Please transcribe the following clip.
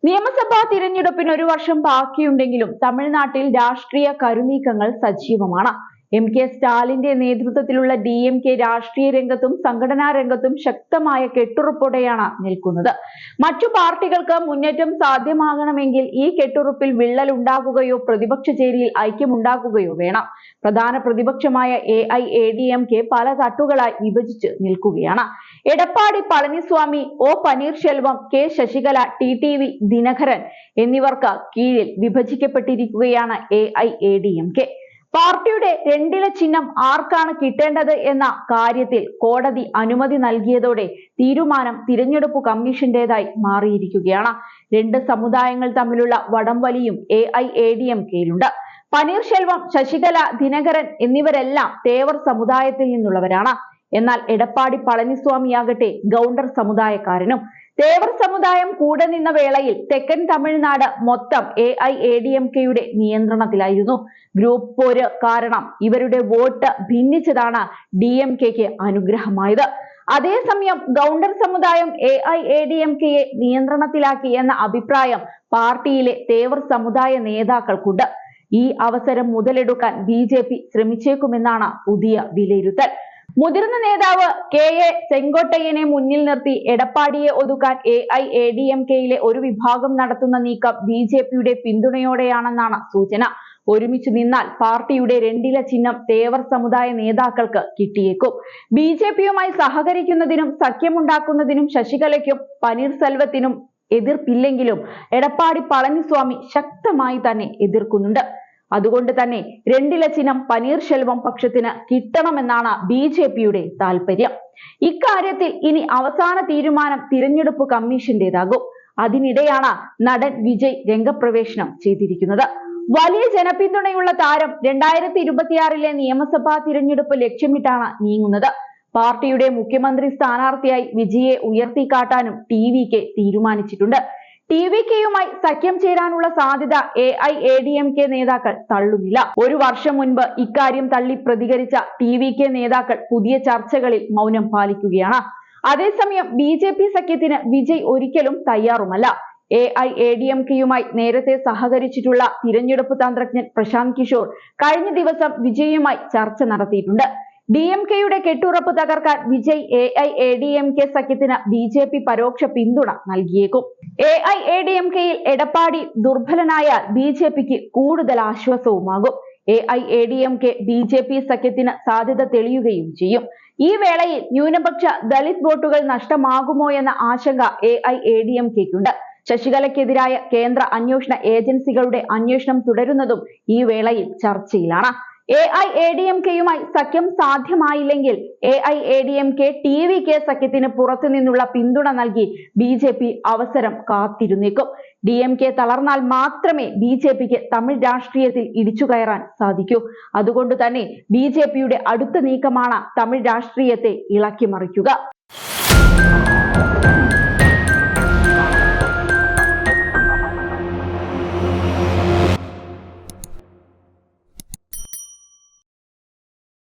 നിയമസഭാ തിരഞ്ഞെടുപ്പിന് ഒരു വർഷം ബാക്കിയുണ്ടെങ്കിലും തമിഴ്നാട്ടിൽ രാഷ്ട്രീയ കരുനീക്കങ്ങൾ സജീവമാണ്. കെ സ്റ്റാലിന്റെ നേതൃത്വത്തിലുള്ള DMK രാഷ്ട്രീയ രംഗത്തും സംഘടനാ രംഗത്തും ശക്തമായ കെട്ടുറപ്പോടെയാണ് നിൽക്കുന്നത്. മറ്റു പാർട്ടികൾക്ക് മുന്നേറ്റം സാധ്യമാകണമെങ്കിൽ ഈ കെട്ടുറപ്പിൽ വിള്ളൽ ഉണ്ടാകുകയോ പ്രതിപക്ഷ ചേരിയിൽ ഐക്യമുണ്ടാകുകയോ വേണം. പ്രധാന പ്രതിപക്ഷമായ AIADMK പല തട്ടുകളായി വിഭജിച്ച് നിൽക്കുകയാണ്. Edappadi Palaniswami, O Panneerselvam, K Sasikala, TTV Dinakaran എന്നിവർക്ക് കീഴിൽ വിഭജിക്കപ്പെട്ടിരിക്കുകയാണ് AIADMK. പാർട്ടിയുടെ രണ്ടില ചിഹ്നം ആർക്കാണ് കിട്ടേണ്ടത് എന്ന കാര്യത്തിൽ കോടതി അനുമതി നൽകിയതോടെ തീരുമാനം തിരഞ്ഞെടുപ്പ് കമ്മീഷന്റേതായി മാറിയിരിക്കുകയാണ്. രണ്ട് സമുദായങ്ങൾ തമ്മിലുള്ള വടംവലിയും AIADMKയിലുണ്ട്. പനീർശെൽവം, ശശികല, ദിനകരൻ എന്നിവരെല്ലാം തേവർ സമുദായത്തിൽ നിന്നുള്ളവരാണ്. എന്നാൽ എടപ്പാടി പളനിസ്വാമിയാകട്ടെ ഗൗണ്ടർ സമുദായക്കാരനും. തേവർ സമുദായം കൂടെ നിന്ന വേളയിൽ തെക്കൻ തമിഴ്നാട് മൊത്തം AIADMKയുടെ നിയന്ത്രണത്തിലായിരുന്നു. ഗ്രൂപ്പ് പോര് കാരണം ഇവരുടെ വോട്ട് ഭിന്നിച്ചതാണ് DMKക്ക് അനുഗ്രഹമായത്. അതേസമയം ഗൗണ്ടർ സമുദായം AIADMKയെ നിയന്ത്രണത്തിലാക്കി എന്ന അഭിപ്രായം പാർട്ടിയിലെ തേവർ സമുദായ നേതാക്കൾക്കുണ്ട്. ഈ അവസരം മുതലെടുക്കാൻ BJP ശ്രമിച്ചേക്കുമെന്നാണ് പുതിയ വിലയിരുത്തൽ. മുതിർന്ന നേതാവ് KA സെങ്കോട്ടയ്യനെ മുന്നിൽ നിർത്തി എടപ്പാടിയെ ഒതുക്കാൻ AIADMKയിലെ ഒരു വിഭാഗം നടത്തുന്ന നീക്കം BJPയുടെ പിന്തുണയോടെയാണെന്നാണ് സൂചന. ഒരുമിച്ചു നിന്നാൽ പാർട്ടിയുടെ രണ്ടില ചിഹ്നം തേവർ സമുദായ നേതാക്കൾക്ക് കിട്ടിയേക്കും. BJPയുമായി സഹകരിക്കുന്നതിനും സഖ്യമുണ്ടാക്കുന്നതിനും ശശികലയ്ക്കും പനീർസെൽവത്തിനും എതിർപ്പില്ലെങ്കിലും എടപ്പാടി പളനിസ്വാമി ശക്തമായി തന്നെ എതിർക്കുന്നുണ്ട്. അതുകൊണ്ട് തന്നെ രണ്ടില ചിഹ്നം പനീർശെൽവം പക്ഷത്തിന് കിട്ടണമെന്നാണ് BJPയുടെ താല്പര്യം. ഇക്കാര്യത്തിൽ ഇനി അവസാന തീരുമാനം തിരഞ്ഞെടുപ്പ് കമ്മീഷന്റേതാകും. അതിനിടെയാണ് നടൻ വിജയ് രംഗപ്രവേശനം ചെയ്തിരിക്കുന്നത്. വലിയ ജനപിന്തുണയുള്ള താരം 2026 നിയമസഭാ തിരഞ്ഞെടുപ്പ് ലക്ഷ്യമിട്ടാണ് നീങ്ങുന്നത്. പാർട്ടിയുടെ മുഖ്യമന്ത്രി സ്ഥാനാർത്ഥിയായി വിജയെ ഉയർത്തിക്കാട്ടാനും TVK തീരുമാനിച്ചിട്ടുണ്ട്. TVKയുമായി സഖ്യം ചേരാനുള്ള സാധ്യത AIADMK നേതാക്കൾ തള്ളുന്നില്ല. ഒരു വർഷം മുൻപ് ഇക്കാര്യം തള്ളി പ്രതികരിച്ച TVK നേതാക്കൾ പുതിയ ചർച്ചകളിൽ മൗനം പാലിക്കുകയാണ്. അതേസമയം BJP സഖ്യത്തിന് വിജയ് ഒരിക്കലും തയ്യാറുമല്ല. AIADMKയുമായി നേരത്തെ സഹകരിച്ചിട്ടുള്ള തിരഞ്ഞെടുപ്പ് തന്ത്രജ്ഞൻ പ്രശാന്ത് കിഷോർ കഴിഞ്ഞ ദിവസം വിജയുമായി ചർച്ച നടത്തിയിട്ടുണ്ട്. DMKയുടെ കെട്ടുറപ്പ് തകർക്കാൻ വിജയ് AIADMK സഖ്യത്തിന് BJP പരോക്ഷ പിന്തുണ നൽകിയേക്കും. AIADMKയിൽ എടപ്പാടി ദുർബലനായാൽ BJPക്ക് കൂടുതൽ ആശ്വാസവുമാകും. AIADMK BJP സഖ്യത്തിന് സാധ്യത തെളിയുകയും ചെയ്യും. ഈ വേളയിൽ ന്യൂനപക്ഷ ദളിത് വോട്ടുകൾ നഷ്ടമാകുമോ എന്ന ആശങ്ക AIADMKക്കുണ്ട്. ശശികലയ്ക്കെതിരായ കേന്ദ്ര അന്വേഷണ ഏജൻസികളുടെ അന്വേഷണം തുടരുന്നതും ഈ വേളയിൽ ചർച്ചയിലാണ്. AIADMKയുമായി സഖ്യം സാധ്യമായില്ലെങ്കിൽ AIADMK TVK സഖ്യത്തിന് പുറത്തു നിന്നുള്ള പിന്തുണ നൽകി BJP അവസരം കാത്തിരുന്നേക്കും. DMK തളർന്നാൽ മാത്രമേ BJPക്ക് തമിഴ് രാഷ്ട്രീയത്തിൽ ഇടിച്ചു കയറാൻ സാധിക്കൂ. അതുകൊണ്ട് തന്നെ BJPയുടെ അടുത്ത നീക്കമാണ് തമിഴ് രാഷ്ട്രീയത്തെ ഇളക്കിമറിക്കുക.